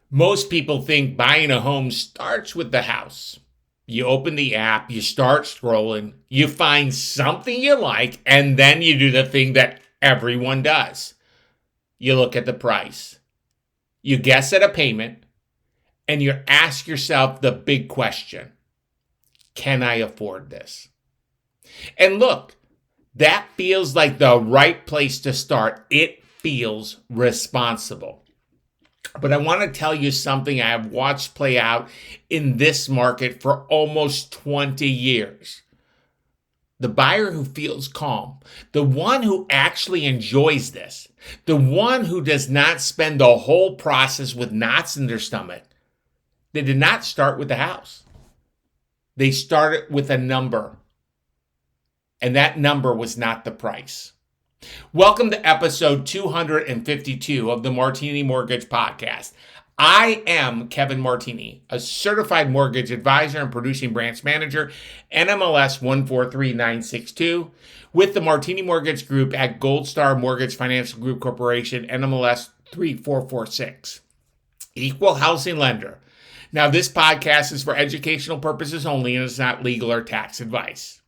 Most people think buying a home starts with the house. You open the app, you start scrolling, you find something you like, and then you do the thing that everyone does. You look at the price, you guess at a payment, and you ask yourself the big question: can I afford this? And look, that feels like the right place to start. It feels responsible. But I want to tell you something I have watched play out in this market for almost 20 years. The buyer who feels calm, the one who actually enjoys this, the one who does not spend the whole process with knots in their stomach, they did not start with the house. They started with a number, and that number was not the price. Welcome to episode 252 of the Martini Mortgage Podcast. I am Kevin Martini, a certified mortgage advisor and producing branch manager, NMLS 143962, with the Martini Mortgage Group at Gold Star Mortgage Financial Group Corporation, NMLS 3446. Equal housing lender. Now, this podcast is for educational purposes only and is not legal or tax advice.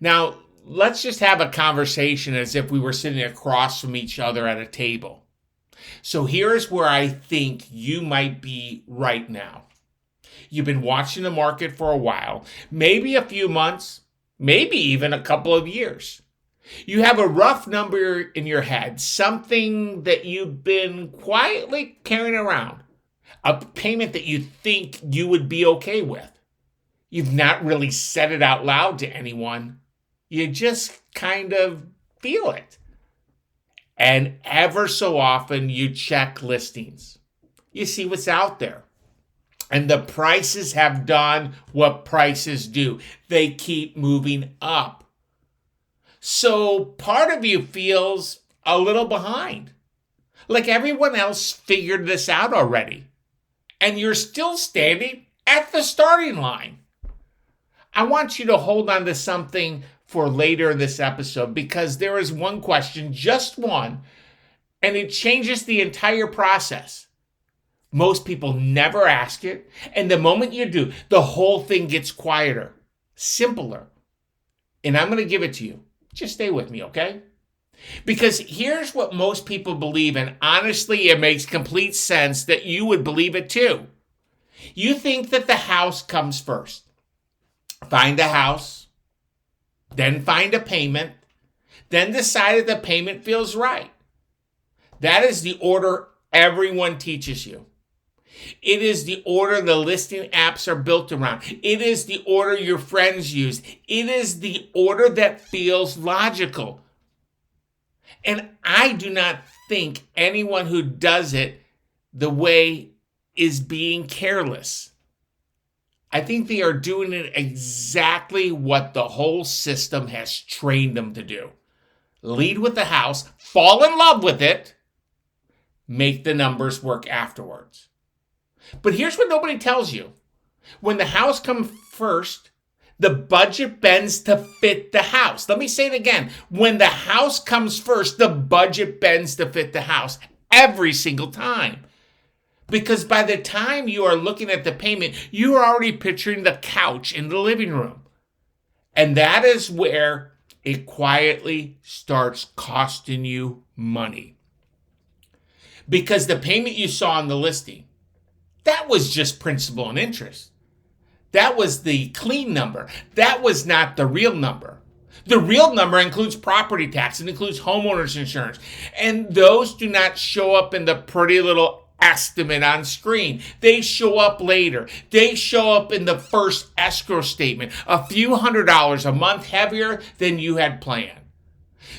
Now, let's just have a conversation as if we were sitting across from each other at a table. So here's where I think you might be right now. You've been watching the market for a while, maybe a few months, maybe even a couple of years. You have a rough number in your head, something that you've been quietly carrying around, a payment that you think you would be okay with. You've not really said it out loud to anyone. You just kind of feel it. And ever so often you check listings. You see what's out there. And the prices have done what prices do. They keep moving up. So part of you feels a little behind. Like everyone else figured this out already. And you're still standing at the starting line. I want you to hold on to something for later in this episode, because there is one question, just one, and it changes the entire process. Most people never ask it, and the moment you do, the whole thing gets quieter, simpler. And I'm going to give it to you. Just stay with me, okay? Because here's what most people believe, and honestly, it makes complete sense that you would believe it too. You think that the house comes first. Find a house, then find a payment, then decide if the payment feels right. That is the order everyone teaches you. It is the order the listing apps are built around. It is the order your friends use. It is the order that feels logical. And I do not think anyone who does it the way is being careless. I think they are doing it exactly what the whole system has trained them to do. Lead with the house, fall in love with it, make the numbers work afterwards. But here's what nobody tells you. When the house comes first, the budget bends to fit the house. Let me say it again. When the house comes first, the budget bends to fit the house every single time. Because by the time you are looking at the payment, you are already picturing the couch in the living room. And that is where it quietly starts costing you money. Because the payment you saw on the listing, that was just principal and interest. That was the clean number. That was not the real number. The real number includes property tax. It includes homeowners insurance. And those do not show up in the pretty little estimate on screen. They show up later. They show up in the first escrow statement, a few $100s a month heavier than you had planned.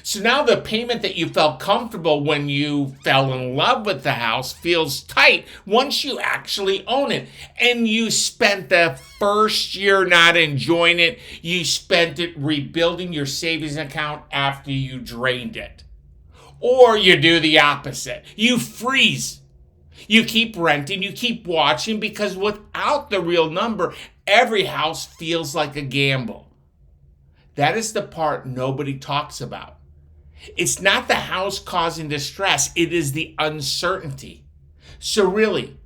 So now the payment that you felt comfortable when you fell in love with the house feels tight once you actually own it. And you spent the first year not enjoying it. You spent it rebuilding your savings account after you drained it. Or you do the opposite. You freeze. You keep renting, you keep watching, because without the real number, every house feels like a gamble. That is the part nobody talks about. It's not the house causing distress, it is the uncertainty. So really,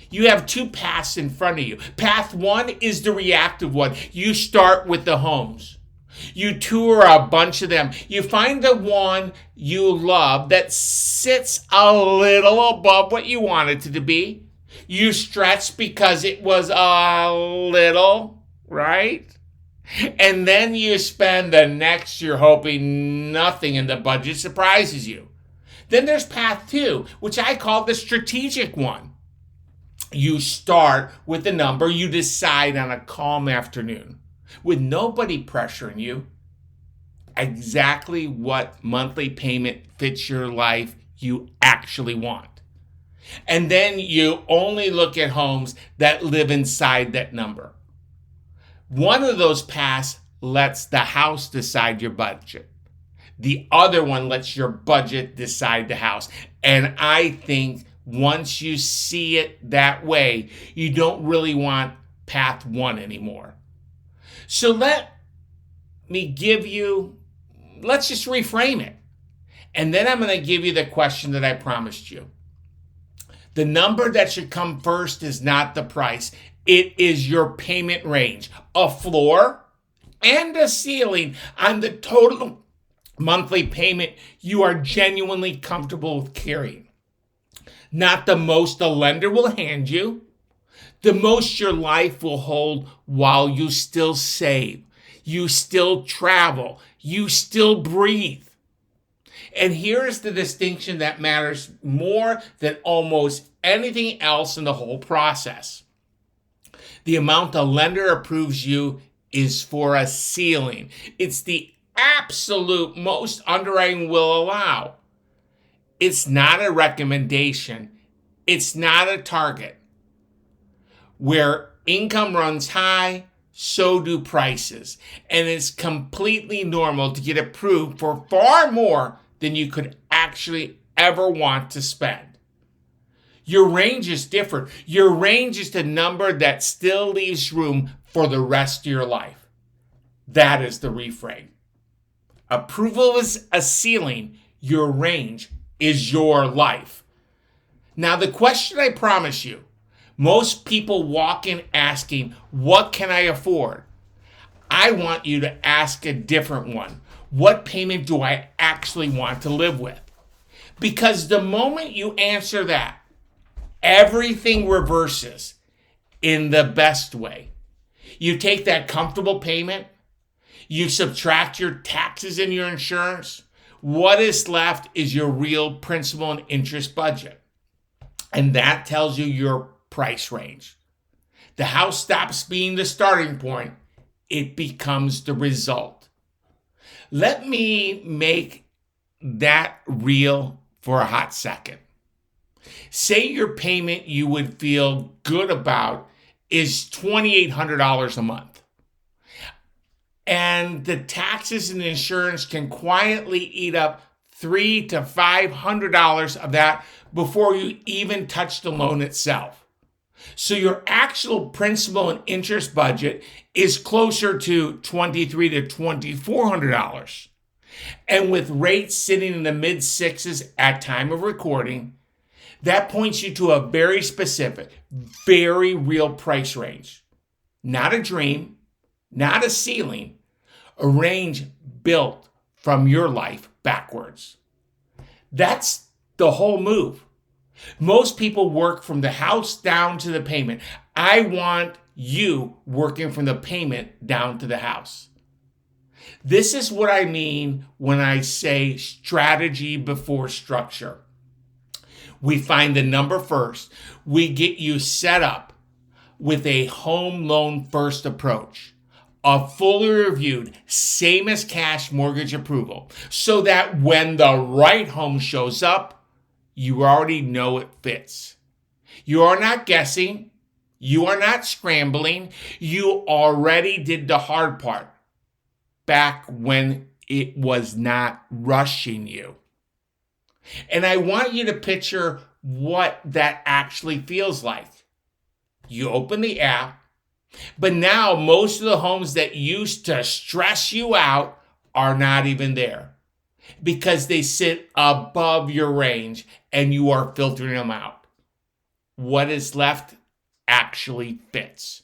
You have two paths in front of you. Path one is the reactive one. You start with the homes. You tour a bunch of them. You find the one you love that sits a little above what you want it to be. You stretch because it was a little, right? And then you spend the next year hoping nothing in the budget surprises you. Then there's path two, which I call the strategic one. You start with the number you decide on a calm afternoon with nobody pressuring you, exactly what monthly payment fits your life you actually want. And then you only look at homes that live inside that number. One of those paths lets the house decide your budget. The other one lets your budget decide the house. And I think once you see it that way, you don't really want path one anymore. So let's just reframe it. And then I'm going to give you the question that I promised you. The number that should come first is not the price. It is your payment range, a floor and a ceiling on the total monthly payment you are genuinely comfortable with carrying. Not the most a lender will hand you, the most your life will hold while you still save, you still travel, you still breathe. And here's the distinction that matters more than almost anything else in the whole process. The amount a lender approves you is for a ceiling. It's the absolute most underwriting will allow. It's not a recommendation. It's not a target. Where income runs high, so do prices. And it's completely normal to get approved for far more than you could actually ever want to spend. Your range is different. Your range is the number that still leaves room for the rest of your life. That is the reframe. Approval is a ceiling. Your range is your life. Now, the question I promise you, most people walk in asking, what can I afford? I want you to ask a different one. What payment do I actually want to live with? Because the moment you answer that, everything reverses in the best way. You take that comfortable payment, you subtract your taxes and your insurance. What is left is your real principal and interest budget. And that tells you your price range. The house stops being the starting point. It becomes the result. Let me make that real for a hot second. Say your payment you would feel good about is $2,800 a month. And the taxes and insurance can quietly eat up $300 to $500 of that before you even touch the loan itself. So your actual principal and interest budget is closer to $2,300 to $2,400. And with rates sitting in the mid-sixes at time of recording, that points you to a very specific, very real price range. Not a dream, not a ceiling, a range built from your life backwards. That's the whole move. Most people work from the house down to the payment. I want you working from the payment down to the house. This is what I mean when I say strategy before structure. We find the number first. We get you set up with a home loan first approach, a fully reviewed, same as cash mortgage approval, so that when the right home shows up, you already know it fits. You are not guessing. You are not scrambling. You already did the hard part back when it was not rushing you. And I want you to picture what that actually feels like. You open the app, but now most of the homes that used to stress you out are not even there because they sit above your range and you are filtering them out. What is left actually fits.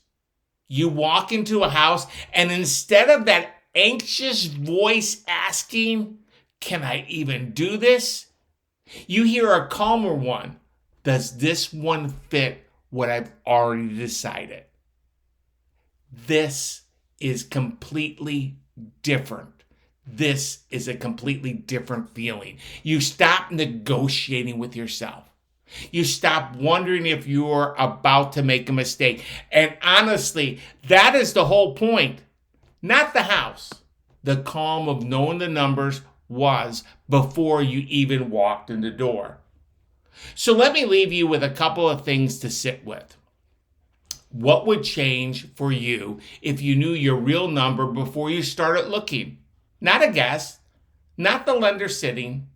You walk into a house, and instead of that anxious voice asking, "Can I even do this?" you hear a calmer one. "Does this one fit what I've already decided?" This is completely different. This is a completely different feeling. You stop negotiating with yourself. You stop wondering if you're about to make a mistake. And honestly, that is the whole point. Not the house. The calm of knowing the numbers was before you even walked in the door. So let me leave you with a couple of things to sit with. What would change for you if you knew your real number before you started looking? Not a guess, not the lender sitting,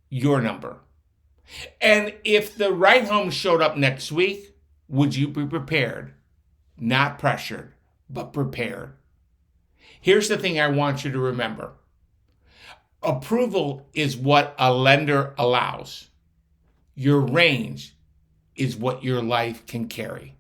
your number. And if the right home showed up next week, would you be prepared? Not pressured, but prepared. Here's the thing I want you to remember. Approval is what a lender allows. Your range is what your life can carry.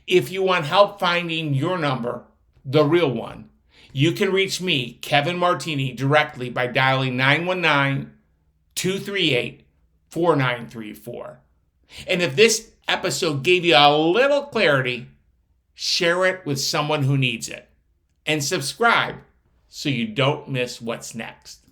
If you want help finding your number, the real one, you can reach me, Kevin Martini, directly by dialing 919-238-4934. And if this episode gave you a little clarity, share it with someone who needs it. And subscribe so you don't miss what's next.